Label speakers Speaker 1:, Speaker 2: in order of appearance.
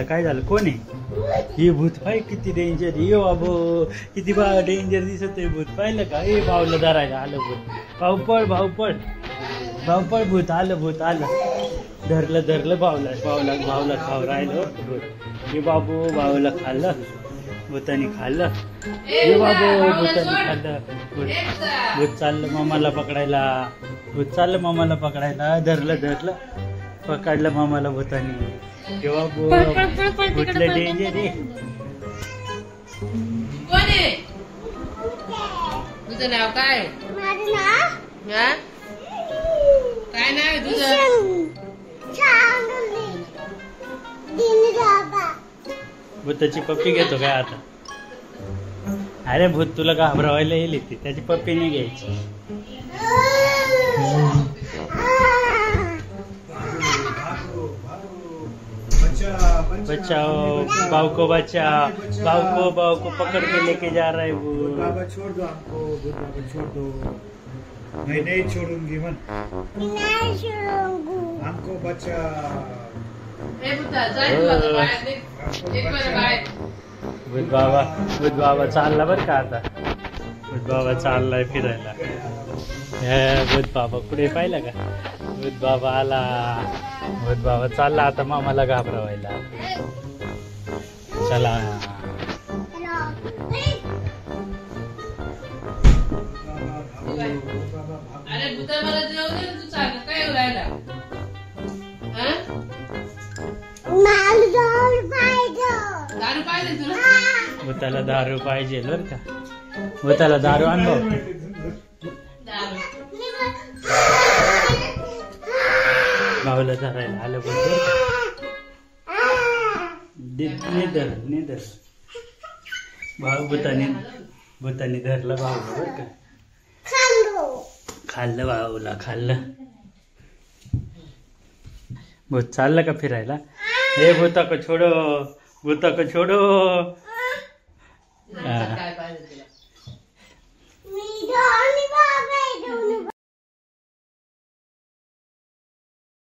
Speaker 1: काय झालं कोण आहे हे भूत पाय किती डेंजर ये बाबो किती डेंजर दिसत आहे भूत पाहिलं का हे भाऊला धरायला आलं भूत भाऊ पळ भूत आलं धरलं भाऊला खाऊ राहिलं भूत हे बाबू भाऊला खाल्लं भूतानी खाल्लं हे बाबू भूतानी खाल्लं भूत चाललं मामाला पकडायला धरलं पकडलं मामाला भूतानी तेव्हा भूतले डेंजर आहे
Speaker 2: तुझं नाव काय काय नाव आहे तुझं
Speaker 1: भूताची पप्पी घेतो काय आता अरे भूत तुला घाबरवायला येईल ती त्याची पप्पी नाही घ्यायची बचाओ बाव को पकड़ के लेके जा रहा है वो
Speaker 3: बाबा छोड़ दो हमको बाबा छोड़ दो मैं नहीं छोड़ूंगी हमको बचा
Speaker 1: बुध बाबा चालला बरं का आता बुध बाबा चाललाय फिरायला बुध बाबा पुढे पाहिलं का बुध बाबा आला बुध बाबा चालला आता मामाला घाबरवायला चला
Speaker 2: अरे भूता मला जेवू दे तू सांग काय राहिला दारू पाहिजे तुला
Speaker 1: भूताला दारू पाहिजे बरं का भूताला दारू अनुभव भाऊला धरायला आलं नेदर भाऊ भूतानी धरलं भाऊला बरं का खाल्लं भाऊला भूत चाललं का फिरायला हे भूता को छोडो